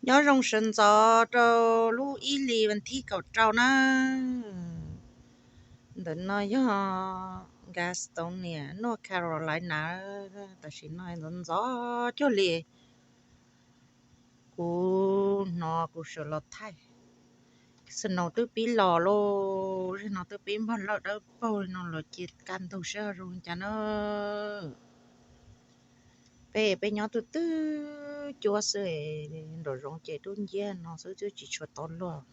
nhớ rong sinh gió trâu lú ý lì vẫn thi cầu trâu na đến nói nhớ Gaston nè North Carolina ta chỉ nói đến gió cho lì cú nó cú sửa lọt thay xin nó tới pí lò lô xin nó tới pí mà lọt đâu bao nó lọt chết can thâu sơ rồi cho nó bé nhỏ từ từ chúa sưởi rồi rong chạy đun dê nó sưởi chỉ chuột to luôn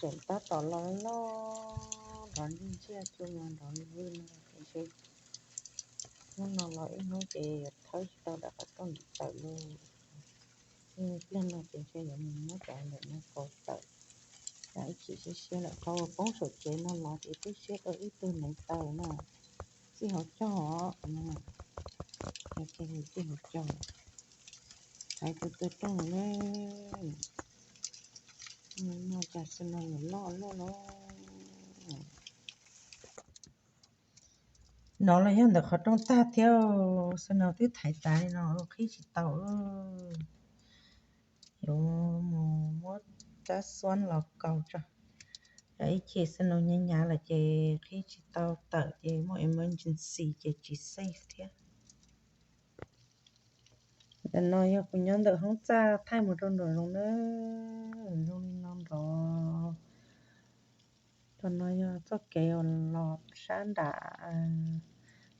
chúng ta tỏ lo đón đi chia chung là đón vui mà cái nó nói nó chỉ thấy tao đã có con tự luôn lên là chỉ chơi những nó chạy được nó có tự đấy chỉ xe lại thôi bóng sổ chế nó là thì tôi xe ở ít từ này tàu mà chỉ họ cho họ mà cái gì chỉ họ cho phải từ trong này nó chả xin nó nó là hiện được họ trong ta theo xin nó thứ thải tài nó khi chỉ tàu yo một ta xoắn lọc cầu cho đấy chị xin nó nhanya là chị khi chị tàu tự chị một emergency chị safe thế để nói cũng nhận được không cha thay một trong rồi luôn nữa luôn non rồi cho nói cho kêu lọt sáng đã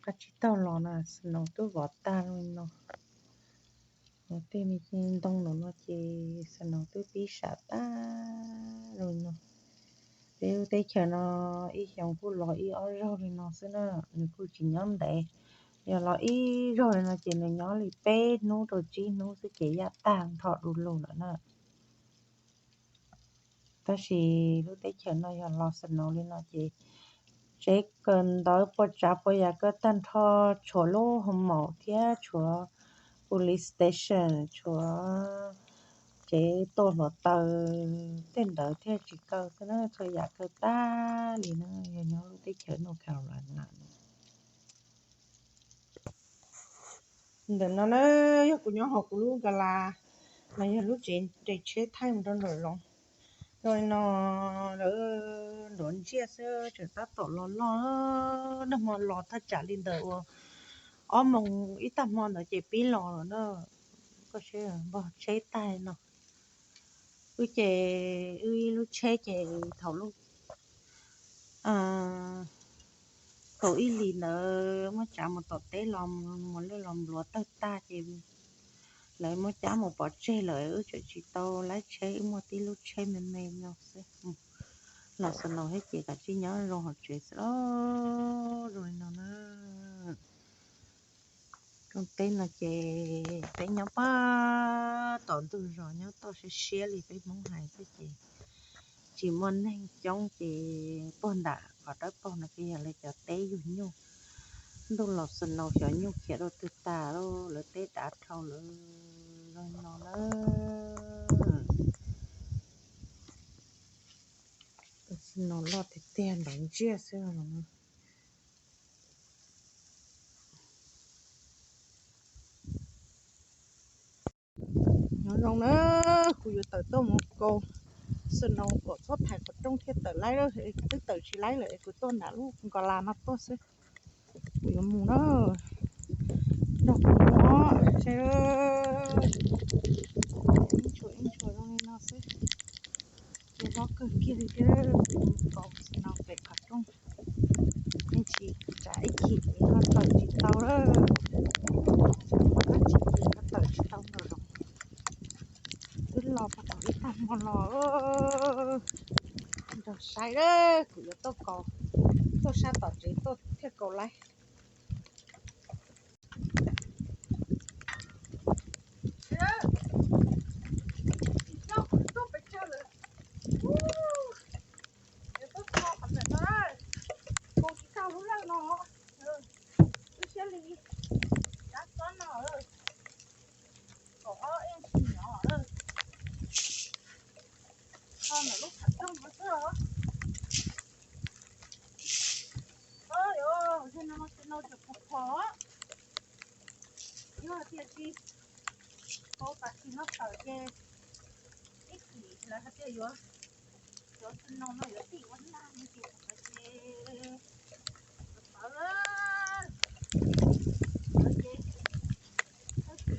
các chị tàu lọt là xin nó tôi vọt ta luôn nó tìm mình đông nó chỉ xin nó tôi bị sát ta rồi nó nếu để chờ nó ý chồng phụ lọ ý ở rồi nó sẽ nó phụ chỉ nhóm đấy giờ lọ ý rồi nó chỉ là nhóm lì bé nó rồi chi nó sẽ chỉ giá tàng thọ đủ luôn nữa ta chỉ lúc để chờ nó giờ lọ xin nó lên nó chỉ chế cần đó bỏ trả bỏ giờ cái tan thọ chỗ lô hôm mỏ thia chỗ police station chỗ chế tô nó tờ tên đỡ theo chỉ cầu cái nó cho giá cái ta thì nó nhớ lúc đấy chở nó khảo là để nó yêu của nhau học luôn cả là giờ lúc chuyện để chế thay một đôi rồi nó đỡ đốn chia sẻ chúng ta tổ nó mà lo ta trả lên đời ở mong ít tầm mòn ở chế pí lò nó có chế bỏ chế tay nó ui chế ui lúc chế chế thầu lúc à cậu ý lì nữa mới trả một tọt té lòng một lấy lòng lúa tơ ta chế lấy mới trả một bọt chế lại ở chỗ chị tao lấy chế một tí lúc chế mềm nhau xí là sao nó hết chị cả chỉ nhớ rồi học chế đó rồi nó con tên là chị tên nhau ba tổn từ rồi nhớ tôi sẽ share lại với mong hài với chị muốn nhanh chóng chị bôn đã và đó bôn là kia lại cho té dù nhau đâu lọt sân nào cho nhau kia đâu từ ta đâu lỡ té đã thâu lỡ rồi nó nó lọt thì tiền đánh chia xưa nó nó rong nữa khu vực tới tôi một cô sân nào có số thải có trong thiết tự lấy đó thì tức tự chỉ lấy lại của tôi đã lúc còn là nó tốt xí vì mù đó đọc nó sẽ in chuối nó xí cái đó cơ kia thì cái có sân nào phải khắc trong anh chị trái chị nó tự chỉ tao đó các chị nó tự chỉ tao rồi cứ lo bắt đầu đi tắm mà lo rồi sai đó của tôi có tôi sai tao chỉ tôi theo cầu lại nó tôi sẽ đi chi cô ta chỉ nó sợ che ít gì là hết chơi rồi cho xin nó ở tí quán nào như kiểu phải che sợ lên sợ che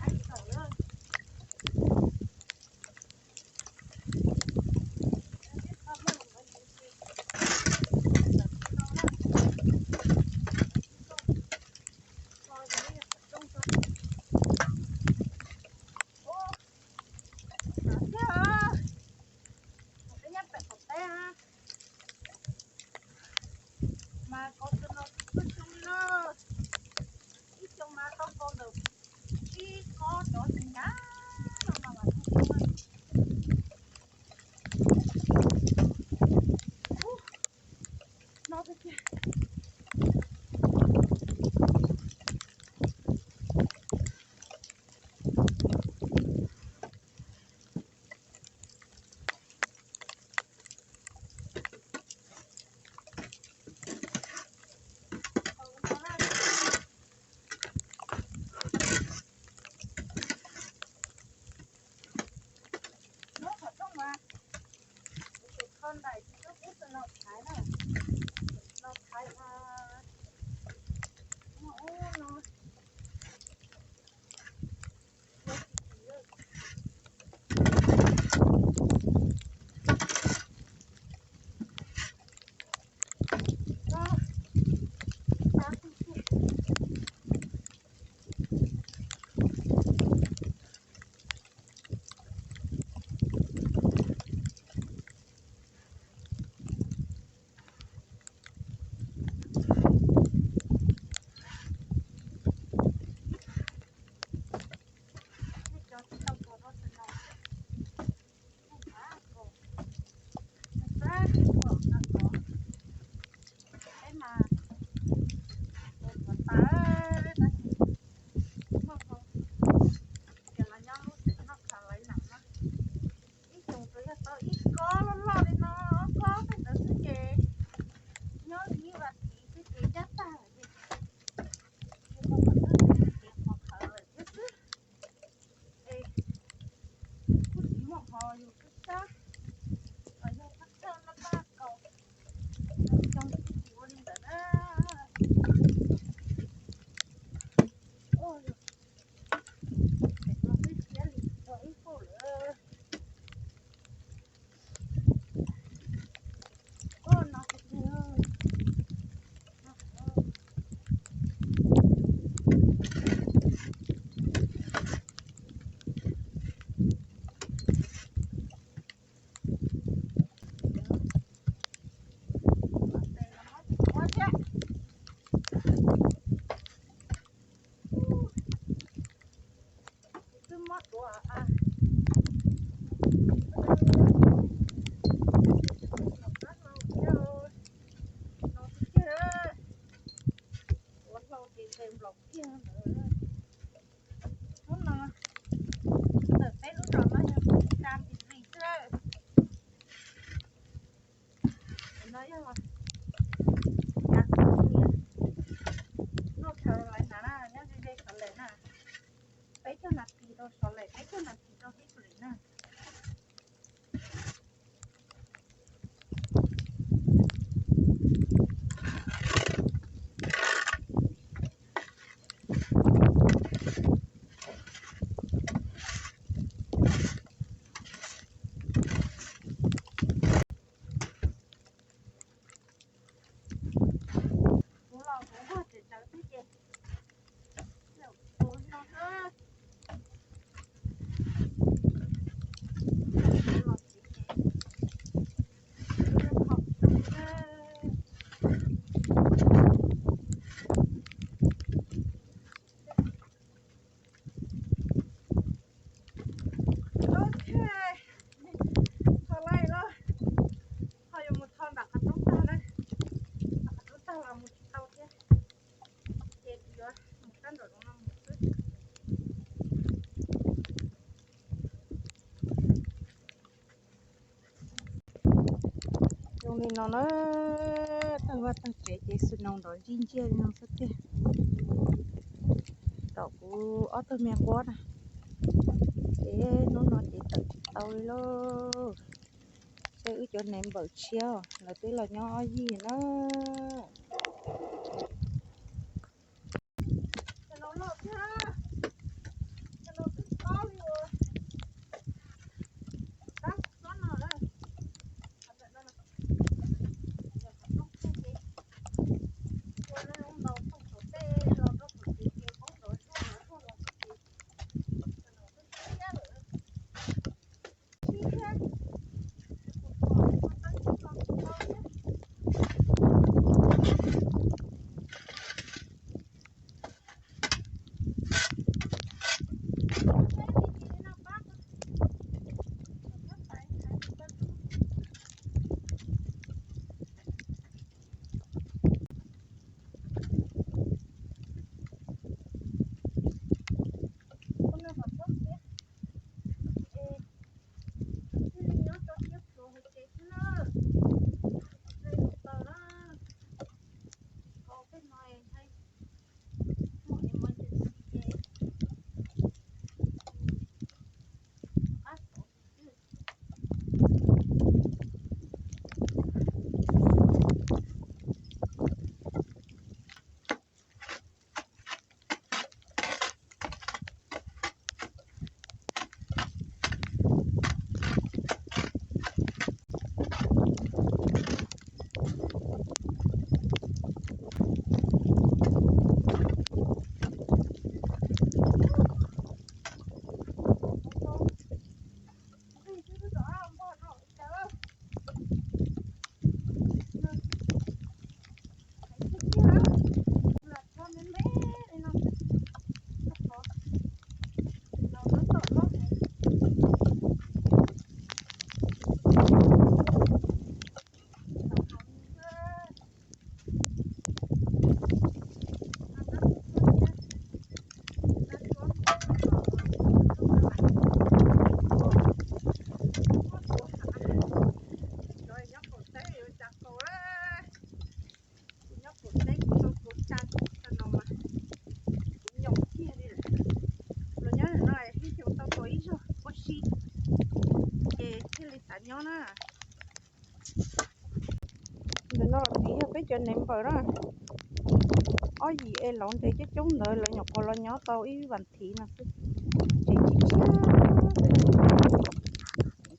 ai sợ lên mà con nó cứ chung nó ít chung mà con được ít có chỗ gì nhá mà nó cái kia nó ở trong mà con này nó cũng là nó thái này nó thái nó nên nó thằng vật thằng trẻ chỉ sự nông đó riêng chia nó sẽ thế tàu của ở tôi mẹ quá nè thế nó chỉ tự tàu lô sẽ ư cho ném bờ chiều là tí là nhỏ gì nó nó tí cái chuyện ném bờ đó ở gì em lộn thì chứ chúng đợi là nhọc là nhỏ tàu ý bản thị nè chị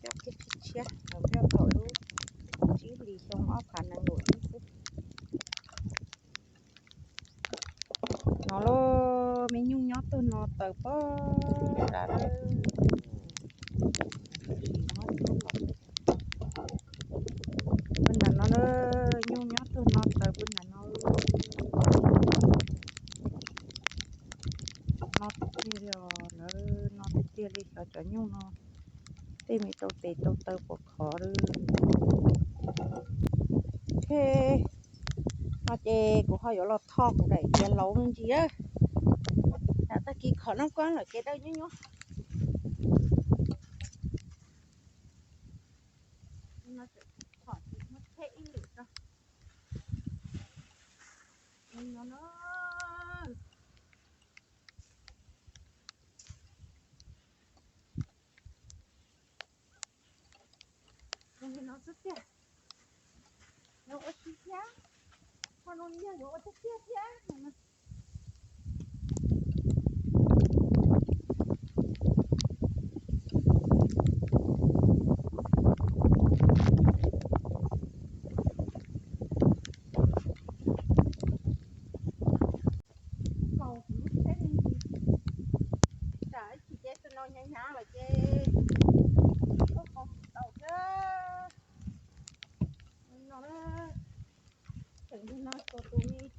cho cái chia rồi cho tội luôn chỉ lì trong áo khả năng nổi nó lo mình nhung nhót tôi nó tờ bó đã bên là nó nhung nhót tôi nó tờ bên là nó tiêu nó tiêu đi cho nhung nó tìm mình tàu tờ của khó rồi thế nó chè của họ có là thọ của đấy chè lâu nên gì á đã ta kia khó nó quá là cái đâu nhú nhú nó sẽ thọ thì mất thế ý lực đó nó nó rất đẹp nó ở phía nó nhiều nó ở phía cầu cũng thế nên chị chế tôi nói nhá là chế có đầu chứ nó chẳng như nó có tôi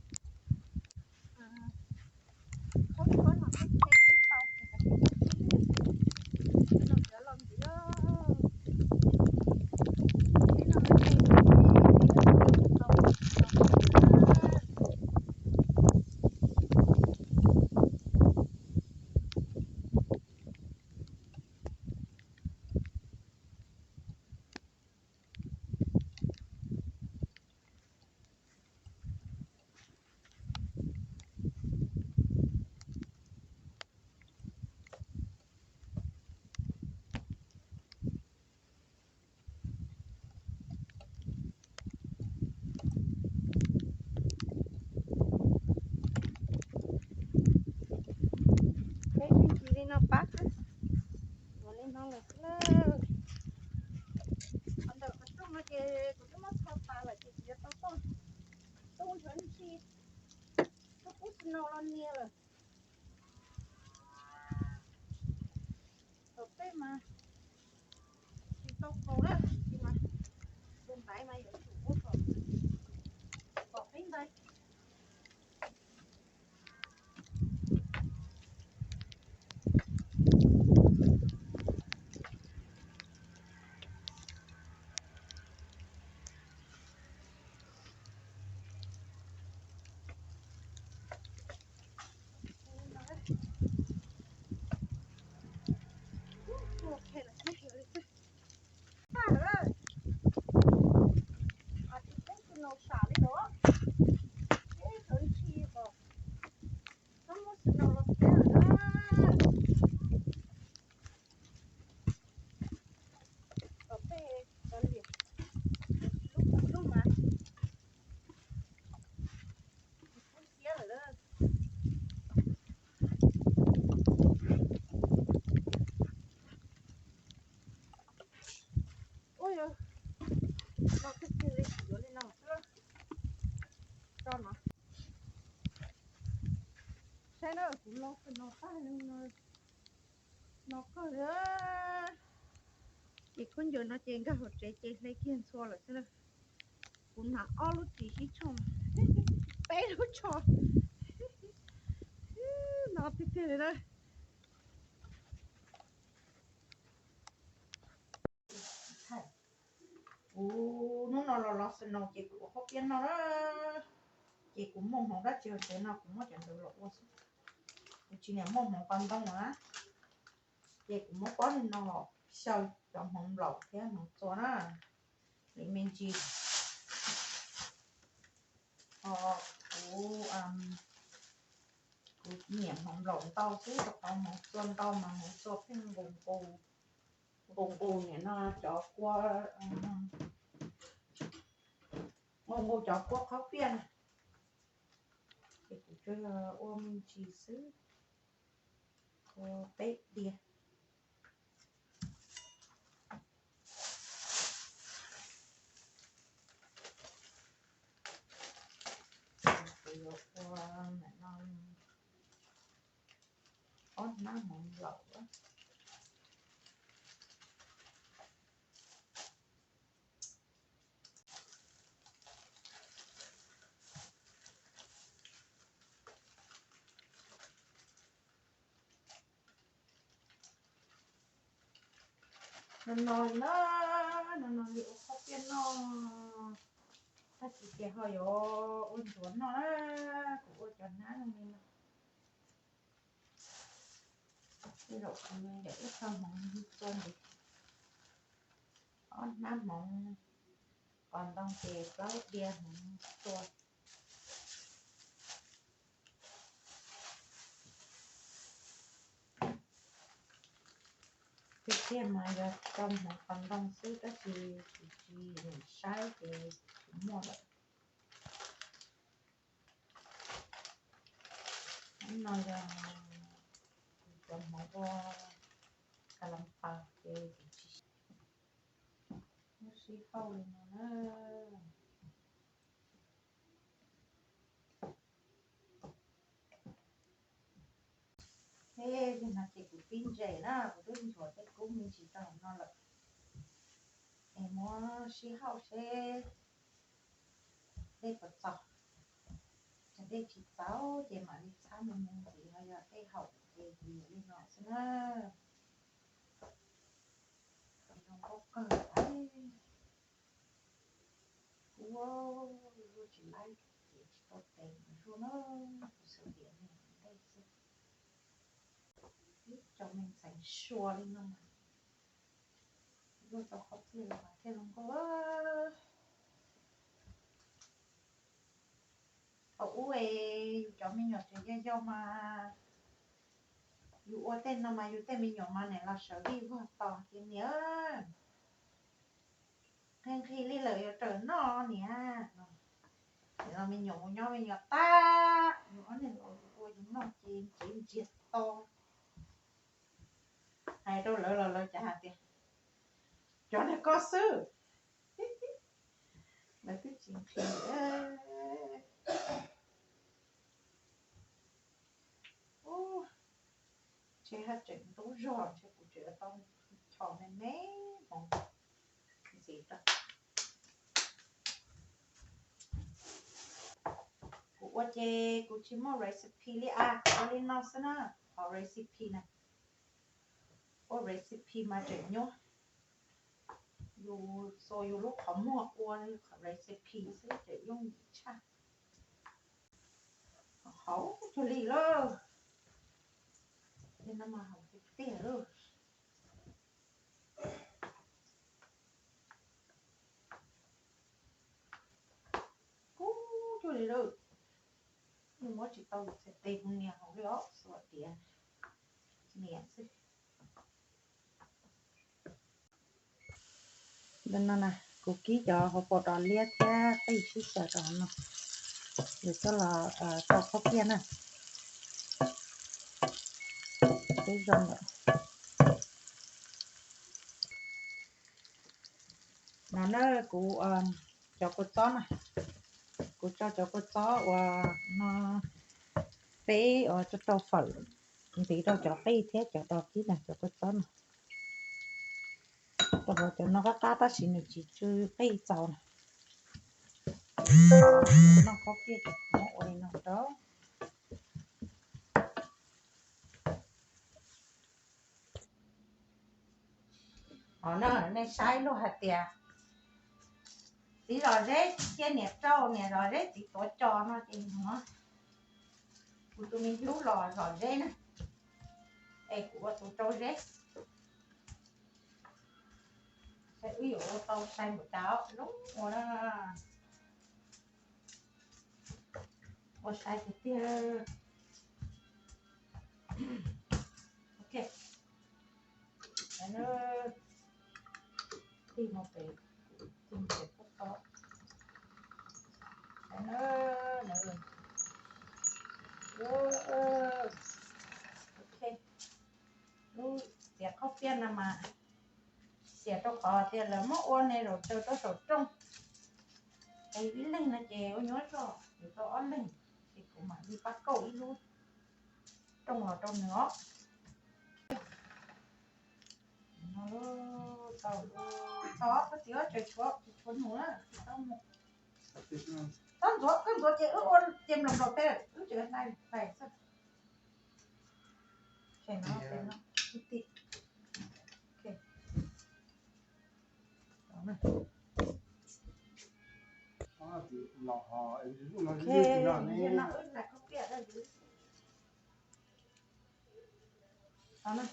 không có nó cái tàu nó sẽ làm gì đó nào lo nia rồi ở đây mà chỉ tao cầu đó nhưng mà bên tay mày ở chủ quốc rồi bỏ bên đây ok là cái gì đấy à à thì cái nó xả đi đó cái hơi chi rồi không có sự nào làm thế đó ở đây còn gì lúc mà không xía rồi đó ôi ơi nó cái gì đấy rồi lên nào cho nó nó cũng nó ta nó có nữa chỉ con giờ nó chèn cái hột trái lấy kiên xua là thế nào cũng là all lúc chỉ chồng bé lúc cho nó thì thế đấy nó xin nó chỉ cũng có kiến nó đó chị cũng mong mong đã chưa thế nào cũng có chuyện được lộ chị này mong mong quan tâm mà chị cũng muốn có nên nó sau trong hồng lộc thế mà cho nó để mình chỉ cũng cũng nhẹ hồng lộc tao chứ tao mà xuân tao mà không cho cái gồm cù này nó cho qua gồm cù cho qua khó phiền thì cũng chơi ôm chỉ xứ tết đi qua mẹ non có má mộng lẩu á nó liệu khó phiền nó ta chỉ kia hơi ôn chuẩn nó của chuẩn nó mình cái độ mình để xong mong xuân thì có má mộng còn đông thì có bia mộng xuân cái kia mà giờ trong một phần đông xứ đó thì mình sai thì cũng mua được nó giờ trong một cái làm phạt thì nó sẽ khâu nó thế thì là chị cũng tin rẻ đó của tôi rồi cái cũng mình chỉ tao nó là em mua xí hậu xe đây có sọc đây chỉ táo chị mà đi xa mình thì hay là đây hậu thì đi nó sẽ nó có cờ ấy wow chỉ like chỉ có tiền rồi nó sự kiện này đây cho mình sành xua lên nó mà rồi tao không tiền mà thế nó có ue cho mình nhỏ chơi cho mà dụ tên nó mà dụ tên mình nhỏ mà này là sợ đi qua tỏ thì nhớ thêm khi lấy lời trở nó nè thì là mình nhỏ nhau mình nhỏ ta nhỏ này rồi ôi chúng nó chìm chết to hay đâu lỡ chả hạt tiền cho nó có sư là cái chuyện khi chế hát chuyện đủ rồi chế cũng chưa tao cho nên mấy còn gì đó của chế của chỉ mua recipe li à có lên nó xem nào có recipe này có recipe mà chuyện nhá dù so dù lúc không mua qua recipe sẽ để dùng cha hấu cho lì lơ nên nó mà học cái tiền luôn cú cho lì lơ nhưng mà chỉ tao sẽ tìm nhà học đó sửa tiền nè bên nó nè cô ký cho họ bỏ đòn liệt ra tay xí sợ đòn nó rồi cho là cho có kia nè cái dòng nữa nó cô cho cô chó nè cô cho cô chó và nó phê ở cho tàu phở thì đâu cho phê thế cho tàu ký này cho cô chó nè rồi cho nó có cá ta xin được chỉ chơi phê chào nè nó có kia cho mỗi nó đó nó này sai luôn hả tiệt tí rồi đấy kia nè trâu nè rồi đấy tí tổ trò nó thì nó tụi mình thiếu lò rồi đấy nè đây của tụi trâu đấy sẽ ví dụ tao xay một cháo đúng rồi đó rồi xay cái tia ok nó tìm một cái tìm cái phút đó nó ok lúc tiệc khóc tiên là mà tiệc cho có tiệc là mất ôn này rồi cho sổ trong cái ý linh là chèo nhớ rồi để cho ăn linh thì cũng mà đi bắt cầu ý luôn trong là trong nữa nó tao có cái tiếng chơi chúa chúa nữa tao tao chúa cái chúa chơi ôn tiêm lòng đầu thế cứ chơi này này sao chơi nó tí ok đó này ok giờ nó ướt lại không biết là gì đó này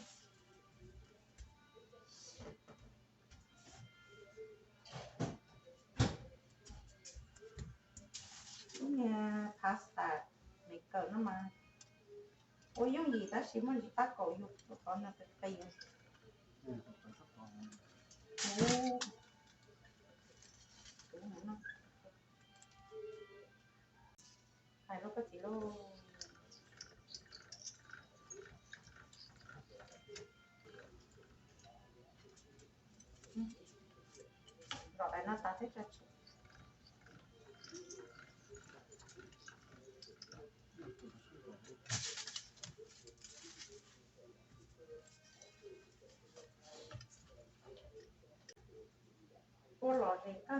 nhà pasta này cỡ nó mà ôi giống gì ta xí mà ta cổ dục con là cái cây phải lúc cái gì luôn rồi lại nó ta thích ra cô lọt thì nó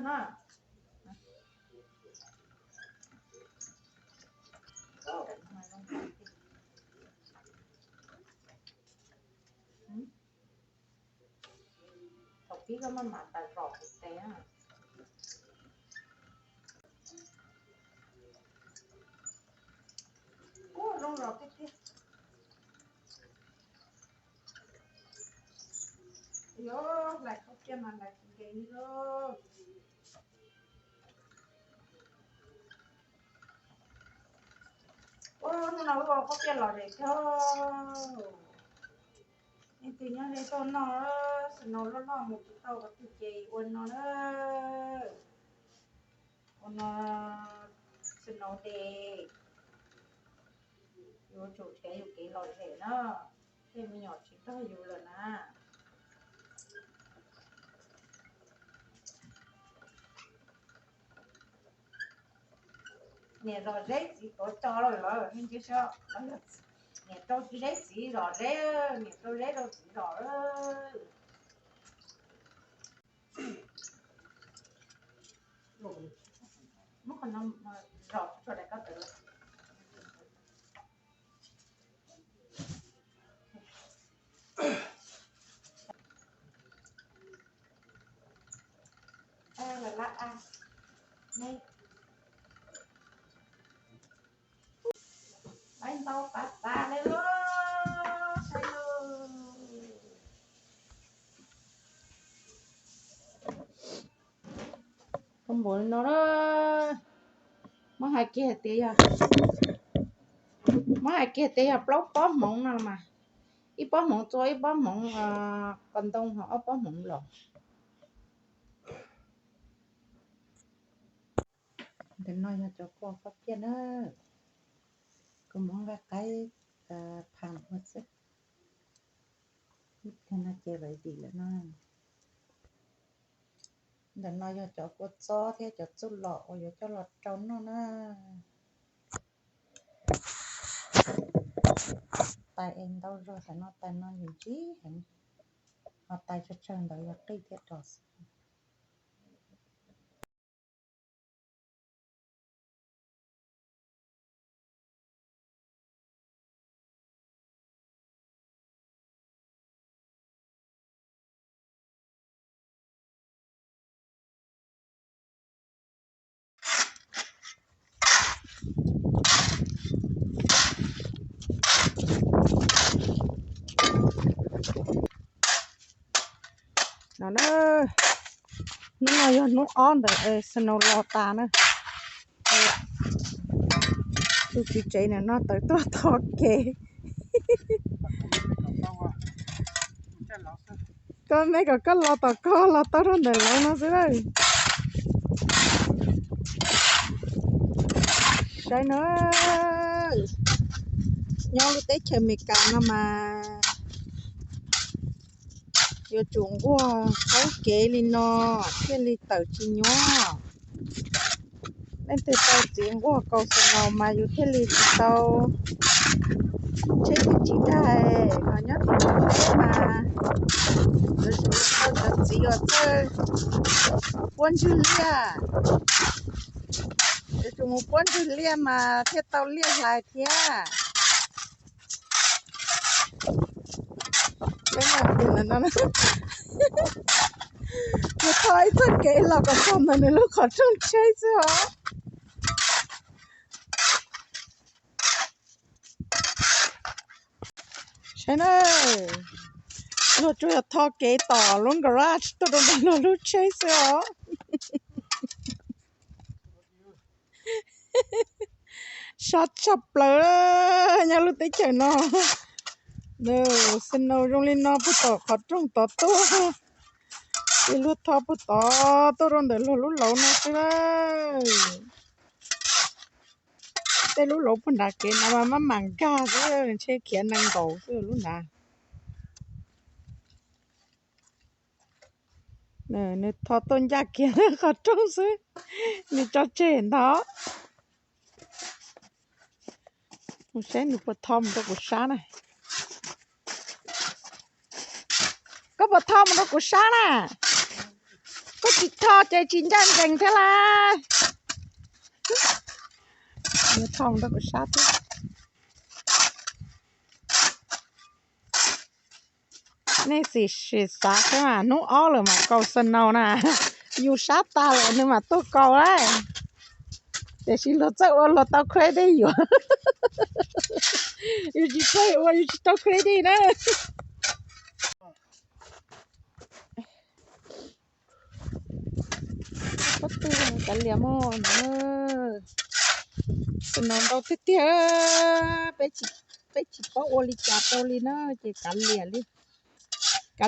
thọc phí cái mà tại rọt té ô rong rọt cái kia yo lại không kia mà lại cái gì đó ô nó nói có kia lọt để cho nên từ nhá để cho nó một cái tàu có từ chế quần nó xin nó để vô chủ thếอยู่cái lòi thế nó thế mình nhỏ chỉ cóอยู่rồi nè nè rồi đấy chỉ có cho rồi nên chứ sao nhà tôi chỉ đấy chỉ rõ đấy nhà tôi đấy đâu chỉ rõ nó còn nó rõ cho đại có tự là lạ này anh tao bà lên luôn sai luôn không muốn nó đó mà hai kia tí à mà hai kia tí à blog bó mộng nào mà ít bó mộng cho ít bó mộng còn đông họ bó mộng lọ để nói cho cô phát hiện nữa có món gà cái phàm hết sức thế nó chơi vậy gì là nó để nói cho cô cho thế cho chút lọ rồi cho lọt trống nó tay em đâu rồi phải nó tay nó nhiều chí hẳn nó tay cho trơn đó là cây thiệt rồi nó nói nó on rồi snow lo ta nữa tôi chỉ chạy này nó tới tôi thọ kề con mấy cái lo tao có lo tao không để lo nó dưới đây sai nữa nhau lúc tết chơi mì cà mà giờ chuồng qua có kề lên nó cái li tàu chi nhỏ nên từ tàu chuyện qua cầu snow màอยู่ที่li tàu chơi thì chỉ đây họ nhớ thì thế mà rồi tao chỉ ở chơi quân chữ lia rồi chúng quân chữ lia mà thế tao lia lại thế cái này thì là nó thôi thôi kệ là còn không mà lúc khó trông chơi chứ hả xem ơi lúc chú thôi kệ tỏ luôn garage tôi đâu nó lúc chơi chứ hả shot chập lỡ nhà lúc tới chơi nó nè xin nó trong lên nó bắt tỏ khó trông tỏ tốt cái lúc thọ bắt tỏ tôi rồi để lúc lâu nó chứ đấy cái lúc lâu phần đã kể nó mà mảng ca chứ chơi kia năng cầu chứ lúc nào nè nè thọ tôn gia kia khó trông chứ nè cho chơi đó một sáng được bật thom đó của sáng này có bật thom đó của sáng này có chỉ thọ chơi chín trăm dành thế là nè thom đó của sáng thế nè xì xả cái mà nấu ó rồi mà cầu sân nào nè yêu sát ta lại nhưng mà tôi cầu đấy để xin lỗi cho tao credit yêu yêu chỉ chơi yêu chỉ tao credit nè có tư cái liềm mòn nó đâu thế thế bé chỉ có ô li chả ô li nó chỉ cắn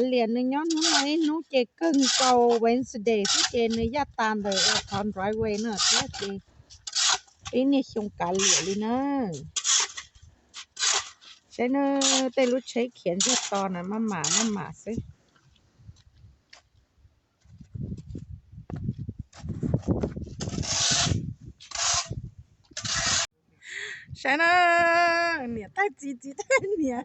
liền nó nhón nó nói nó chỉ cưng cầu Wednesday thì chỉ nó giá tan rồi còn driveway nữa thế chỉ cái này không cắn liền đi nữa thế nó tới lúc chơi khiển cho to này mà xí sáng nó nè tay chỉ tay nè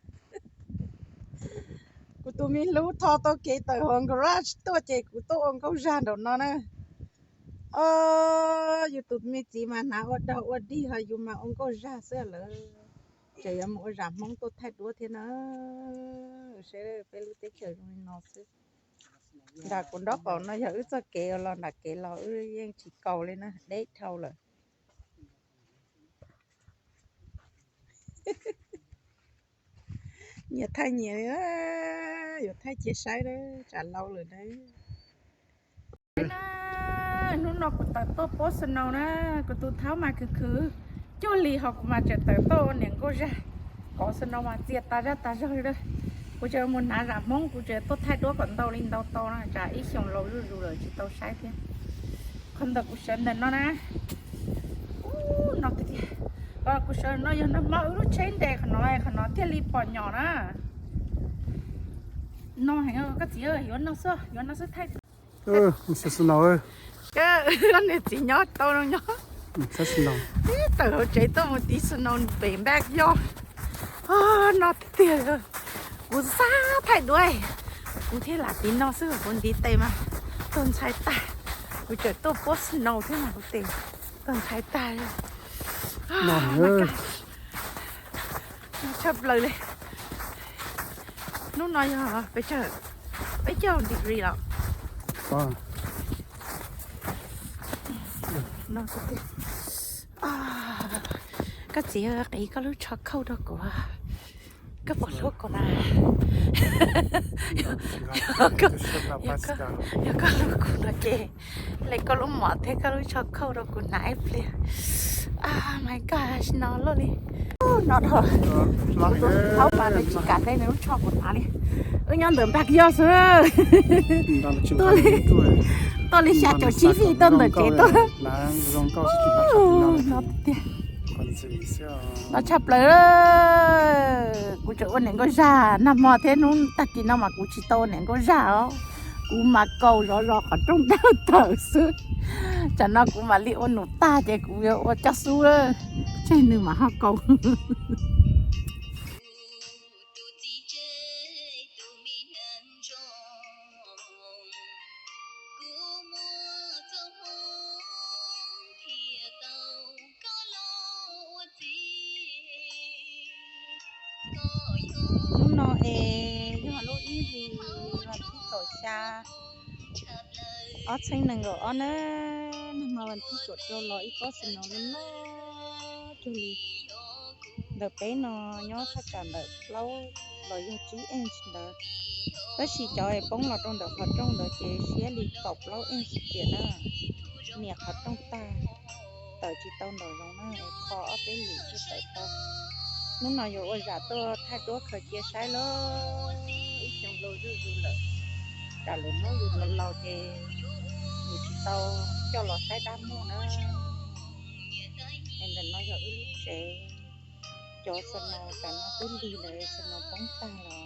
của tôi mình lú thọ tôi kể tới hòn garage tôi chơi của tôi ông câu ra đâu nó nè giờ tụi mình chỉ mà nào ở đâu ở đi hay dù mà ông câu ra sẽ là chạy ở mỗi rạp mong tôi thay đua thế nó sẽ phải lưu tới chờ mình nó sẽ đã con đó còn nó giờ cho kẹo là đặt kẹo là yên chỉ cầu lên nè đấy thâu rồi nhiều thay nhiều á nhiều thay chia sẻ đấy trả lâu rồi đấy nó cũng tới tôi post nào nè của tôi tháo mà cứ cho lì học mà trở tới tôi nè cô ra có sân nào mà chia ta ra rồi đó cô chờ muốn nã ra mong cô chờ tôi thay đua còn tàu lên tàu tàu nó trả ít xong lâu rồi chỉ tàu sai thế không được cô sợ nên nó nè nó thì cô sợ nó giờ nó mở nó trên đây khả nó thiết lý bỏ nhỏ nè nó hay cái gì ơi nó sẽ thay sẽ xin lỗi cái này chỉ nhớ tao đâu nhớ sẽ xin lỗi từ hồi chạy tôi một tí xin nó bền bạc vô nó tiền rồi cú xa thay đuôi cú thế là tí nó xưa con tí tây mà tôn sai ta cú chạy tôi post nó thế mà cú tiền tôn sai ta nó ơi nó chấp lời lên nó nói hả bây giờ degree rồi nó có tiền cái gì cái lúc cho câu đó của cái bọn lúc của nó cái lúc của nó kì lại cái lúc mỏ thế cái lúc cho câu đó của nãy plea my gosh nó luôn đi nó thôi tháo mà nó chỉ cả đây nó cho của nó đi nhân đừng bạc do sữa tôi lấy xa cho chi phí tôi được chế tôi nó tiền nó chập lại đó cô chỗ này có già nằm mò thế nó tắc gì nào mà cô chỉ to này có già đó cô mà cầu rõ ở trong đau thở sữa cho nó cũng mà liệu nó ta chứ cô yêu chắc su đó trên nữa mà họ cầu nó nhưng mà lúc ý thì là khi cầu xa ở trên này rồi ở nó mà mình khi cầu cho lỗi có sự nó cho lì đợt bé nó nhớ phát triển đợt lâu rồi yêu chí em đợt tất chỉ cho em bóng là trong đợt hoạt trong đợt chế xé lì cọc lâu em sự kiện á nhẹ hoạt trong ta tờ chỉ tao nổi lòng nó khó ở bên lì cho tới ta nó nói rồi ôi dạ tôi thay đổi khởi chia sai lo ít trong lâu rồi là trả lời nó rồi lâu thì người chỉ tao cho lọ sai đam mua nữa em đừng nói rồi ít trẻ cho sân nào cả nó cứ đi lại sân nào bóng ta là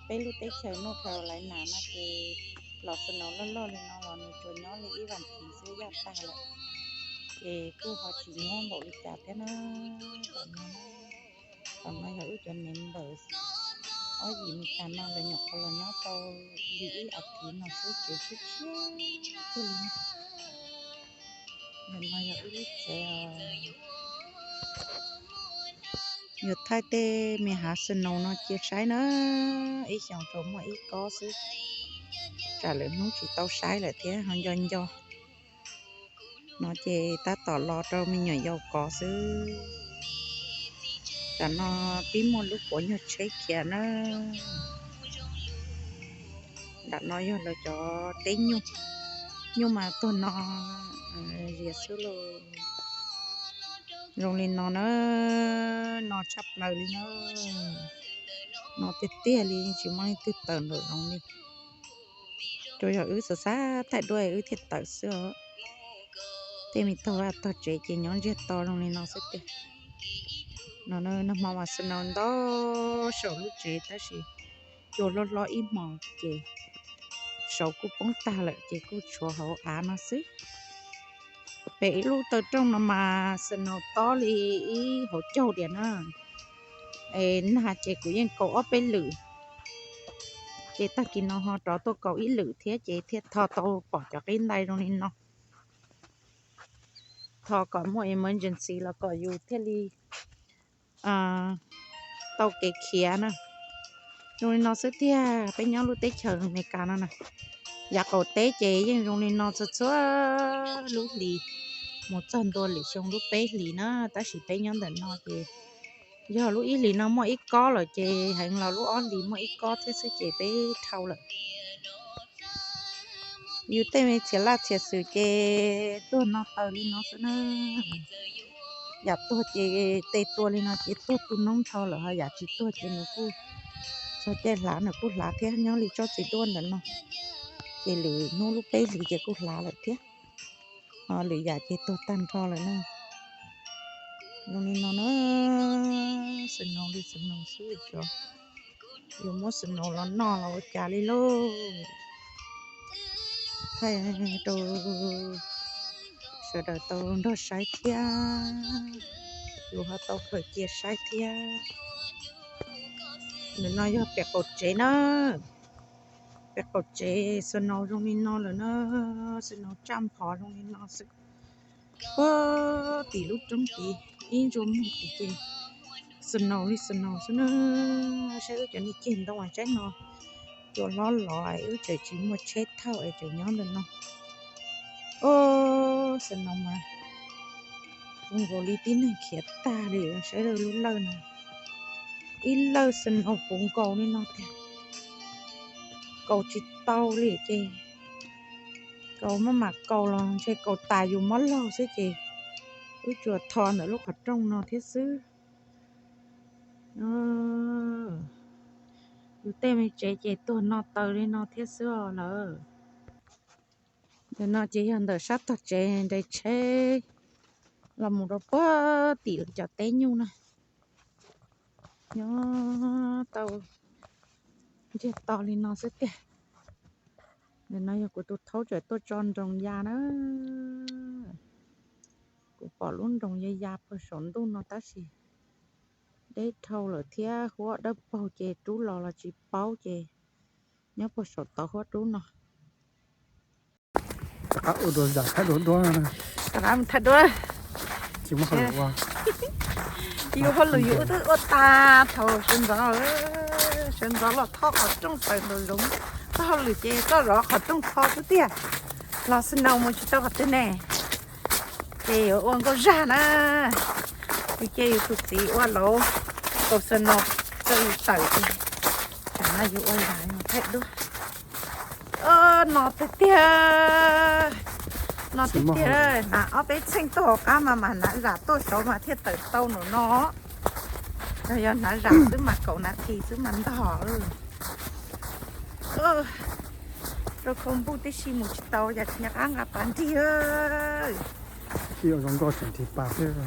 bé lúc đấy chơi nó thờ lại nà nó thì lọ sân nào lo lên nó là cho nó lấy ý vàng thì sẽ ra ta lại thì cứ họ chỉ ngon bộ đi chả thế nó còn nó hiểu cho nên đỡ ở gì mình ta nó là nhọc là nó tao đi ở thì nó sẽ chịu chút xíu cái gì nên nó hiểu ít sẽ nhiều thay tê mình hạ sinh nấu nó chia sẻ nó ít chọn trộm mà ít có xíu trả lời nó chỉ tao sai lại thế hơn do nó chỉ ta tỏ lo cho mình nhỏ giàu có xíu cho nó bí một lúc của nhau chơi kia nó đã nói là cho tên nhung nhưng mà tôi nó riết số lô rồi lên nó chắp lời lên nó tê tê lên chỉ mong tê tờn rồi nó đi rồi giờ sợ xa tại đuôi thiệt tờ xưa thế mình tao chơi chỉ nhón riết to rồi lên nó sẽ tê nó mà xin nó đó sợ lúc chơi ta chỉ cho lo im mong chơi sau cô bóng ta lại chị cô cho họ á nó xí bé lúc tới trong nó mà sân nó to li hỗ trợ điện à em hạt chế của em có bên lử chế ta kia nó họ cho tôi có ít lử thế chế thế thọ tôi bỏ cho cái này rồi nên nó thọ có một emergency là cóอยู่thế li tàu cái kia nè rồi nó sẽ tia bên nhau lúc tết chờ mẹ cả nó nè giờ có tết chế nhưng rồi nó sẽ lúc lì một chân tôi lì xong lúc bé lì nó ta chỉ bé nhau đến nó chế giờ lúc ít lì nó mỗi ít có rồi chế hành là lúc on lì mỗi ít có thế sẽ chế bé thâu rồi yêu tên mình chỉ là chỉ sự chế tôi nó tao đi nó sẽ nó giờ tôi chế tê tôi đi nó chế tôi nông thâu rồi giờ chỉ tôi chế nó cứ cho chế lá nó cứ lá thế nhau lì cho chế tôi đến nó chế lì nó lúc bé lì chế cứ lá lại thế lì giờ chế tôi tan cho lại nó nên nó sinh nông đi sinh nông suy cho dù muốn sinh nông là nó là chả đi lô thay tôi sợ đời tôi nó sai thia dù họ tôi khởi chia sai thia nên nó cho bẹt cột chế nó bẹt cột chế sinh nông trong nên nó là nó sinh nông trăm phò trong nên nó sức tỷ lúc trong tỷ in trong một tỷ chế sinh nông đi sinh nông sẽ cho nên chìm đâu mà tránh nó cho nó lại ở trời chỉ một chết thao ở trời nhóm lên nó sinh nông mà không có lý tin này khiết ta để sẽ được luôn lâu này ít lâu sinh nông cũng cầu nên nó thì cầu chỉ tao để chơi cầu mà cầu là chơi cầu tài dùng món lâu sẽ chơi ui chuột thòn ở lúc ở trong nó thiết xứ tên mình chế tuần nó tới đi nó thiết xưa là nó chỉ hiện được sát thật chế để chế là một đồ bơ tỉ cho té nhu này nhớ tàu chế tàu đi nó sẽ tiền để nó của tôi thấu trời tôi tròn trồng da đó của bỏ luôn trồng da phải sống tu nó ta gì để thâu là thia hoa đất bao chế chú lò là chỉ bao chế nhớ phải sống tao hoa chú nó ở đồ giả thay đồ đó này làm thật đó chỉ một hồi qua yêu hơn là yêu thứ ở ta thầu sinh ra là thọ ở trong tay rồi đúng tao lười chơi tao rõ ở trong thọ thứ tiền là sinh nào mà chỉ tao học thế này thì ở ông có ra nè thì chơi thực sự qua lỗ cầu sinh nào chơi tự chẳng là yêu ơi lại mà thấy đúng nó thế tiền nó thì kia là ở bên sinh tổ cá mà nãy giả tôi xấu mà thiết tử tâu nó rồi giờ nãy giả thứ mặt cậu nãy thì thứ mặt đỏ rồi không bút tí xì một tàu giờ nhạc ăn gặp bạn đi ơi khi ở trong đó chuyển thì bạc thế rồi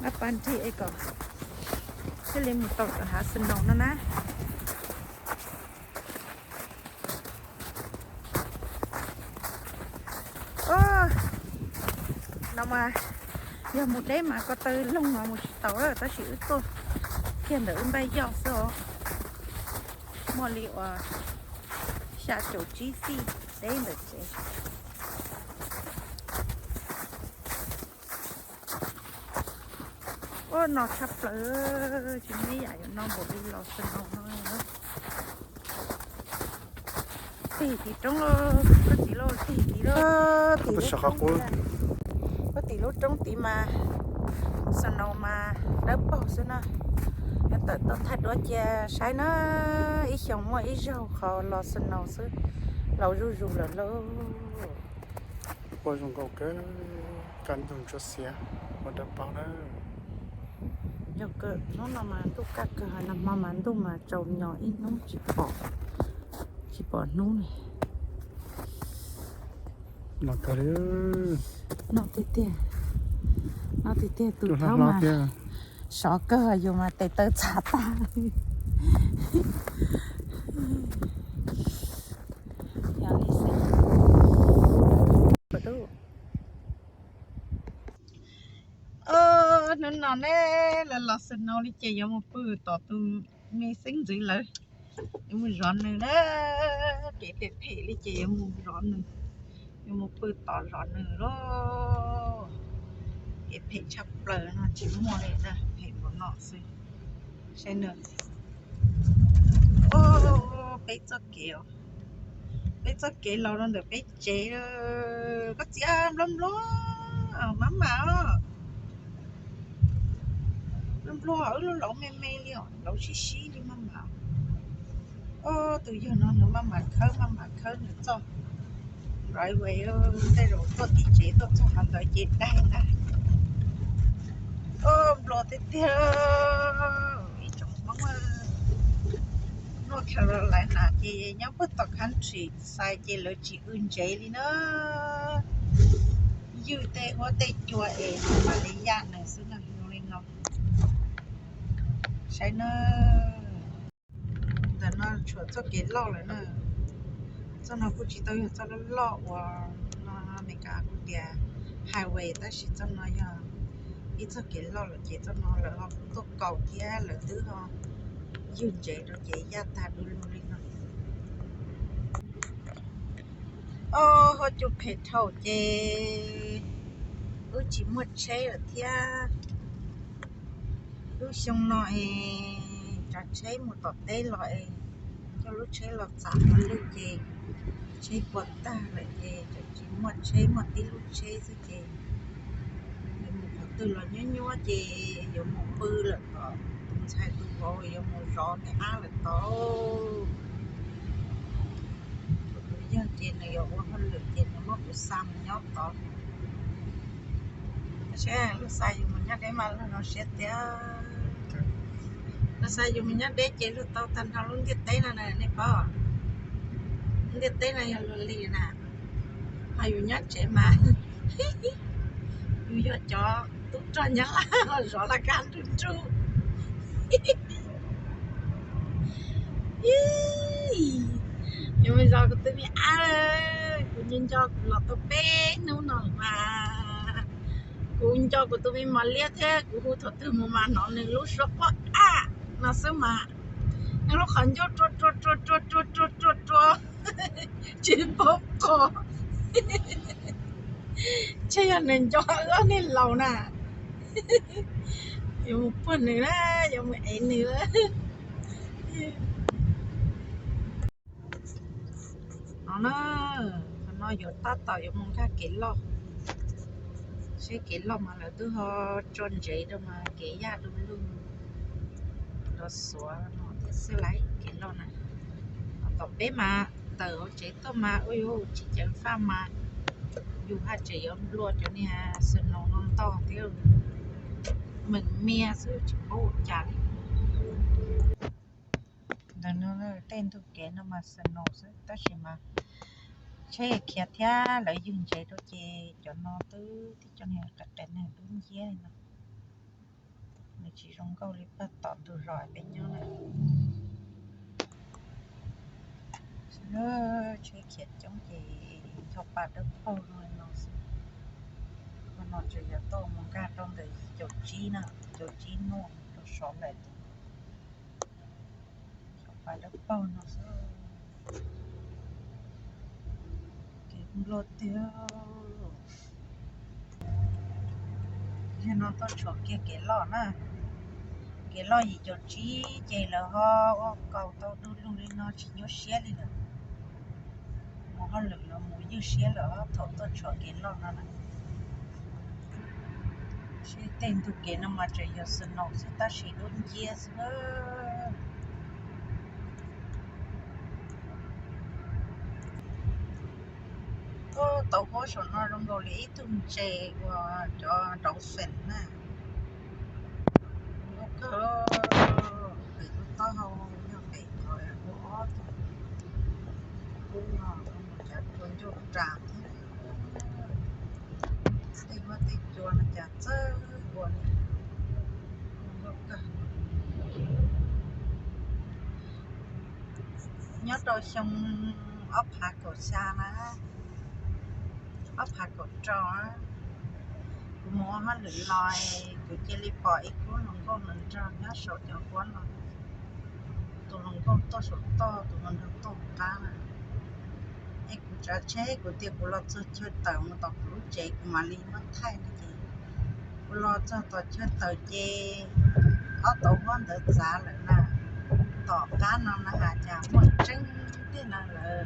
gặp bạn đi ấy cậu thế lên một tàu ở hạ sinh nông nó nè nào mà giờ một đêm mà có tới lông mà một tàu rồi ta chịu tôi thiên được bay gió rồi mua liệu xả chỗ chi phí đấy được chứ nó sắp lỡ chỉ mấy vậy nó bộ đi lò sinh hồng thôi nữa thì trong có tí lô thì có tí lô trong tí mà sân nào mà đỡ bỏ xưa nè hiện tại tôi thay đổi cha sai nó ít chồng mà ít rau khó lo sân nào xưa lâu ru là lâu qua trong cầu cái căn dùng cho xe mà đập bao đó giờ cơ nó là mà tôi cắt cơ nằm mà tôi mà trồng nhỏ ít nó chỉ bỏ nô này nó cái nó tê tụi tháo mà sợ cơ dù mà tê tơ chả ta giờ đi xem nó nè là sinh nó đi chơi giống một bữa tỏ tu mi sinh gì lời nhưng mà rón nữa đó cái đẹp thể đi chơi giống một rón nữa nhưng một bữa tỏ rón nữa đó cái thể chập lời nó chỉ mua đây nè thể của nó xem nữa ô bé cho kiểu lâu nó được bé chế có gì lắm lắm má mà lắm lắm ở lẩu mê mê liền lẩu xí xí đi má mà ô từ giờ nó nữa má mà khơi nữa cho rồi vậy đây rồi tôi đi chế tôi cho hàng đợi chế đây ta ô lo tiếp theo trong mong nó theo lại là chị nhau bất tộc country sai chị lỡ chị ưn chế đi nữa dư tê hóa tê chùa ấy mà lấy giá này xứ nào lên ngọc sai nó để nó chuột cho cái lọ lại nữa cho nó cũng chỉ tới cho nó lọ và nó mấy cái cũng đẹp highway ta chỉ cho nó ya ít cho cái lọ là chỉ cho nó là họ cũng tốt cầu kia là thứ họ dư chế rồi chế giá ta đôi luôn đi nó ô họ chụp hết thầu chế chỉ một chế ở thia xong nó cho chế một tọt tê loại cho lúc chế lọt giảm nó lưu gì chế quật ta lại gì cho chỉ một chế một tí lúc chế sẽ gì một từ là nhớ gì giống một bự là có tung sai tung vô giống một gió cái á là to bây giờ trên này giống hơn lửa trên nó mất cái xăm nhót to sẽ lúc sai dùng mình nhắc đấy mà nó sẽ té nó sai dùng mình nhắc đấy chế lúc tao thành thao luôn cái tay này này bỏ cái tay này là lì nè hay dùng nhắc chế mà bây giờ cho tốt cho nhắc là rõ là can trơn tru nhưng mà giờ tôi bị cũng nhìn cho là tôi bé nữa mà cũng cho của tôi bị mà liệt thế cũng thật từ mà nó nên lúc sốc quá nó sao mà nó lúc khẩn cho chỉ bóp co chứ nên cho nó nên lâu nè dùng một phần nữa dùng một ấy nữa nó giờ tắt tàu dùng một cái kỹ lo sẽ kỹ lo mà là từ họ tròn giấy đâu mà kỹ ra đúng luôn nó xóa nó thì sẽ lấy kỹ lo này tập bé mà tờ chế tôi mà ôi ôi chỉ chẳng pha mà dù hai chị ông luôn cho nên sân nó non to theo mình mía chứ chỉ có chả đó nó tên tôi kể nó mà sân nó chứ ta chỉ mà chơi kia thia lại dùng chế đó chế cho nó từ thì cho nên cái tên này đúng dễ này mình chỉ dùng câu lý bắt tọt từ rồi bên nhau này nó chơi kia chống thì thọc bạc được bao rồi nó chỉ là to một cái trong đấy chỗ chi nè chỗ chi nuông chỗ sọ lại phải được bao nó sẽ cái lột tiêu thì nó to chỗ kia cái lọ nè cái lọ gì chỗ chi chạy là họ cầu tao đun luôn đi nó chỉ nhớ xe đi nè mà họ lực là muốn như xe là họ thấu to chỗ cái lọ nè chỉ tên tụi cái nó mà chạy giờ sân nọ sẽ ta chỉ đun chia nữa tàu có số nó trong đồ lý tung chè và cho đậu phèn nè nó có bị to hầu nó bị thôi nó cũng nó chặt con cho tràm thì mà thì cho nó chặt sơ buồn nhớ đôi xong ốc hạt cổ xa nó ốc hạt cổ trò mua hết lưỡi lòi tụi kia đi bỏ ít cuốn lòng con mình cho nhá sổ cho cuốn rồi tụi lòng con to sổ to tụi mình được to cá này em cũng trả chế của tiệm của lo cho chơi tàu mà tàu lúa chế mà đi mất thay này chị của lo cho tàu chơi tàu chế có tổ con được giá lại là tàu cá nó là hà chả một trứng thế nào là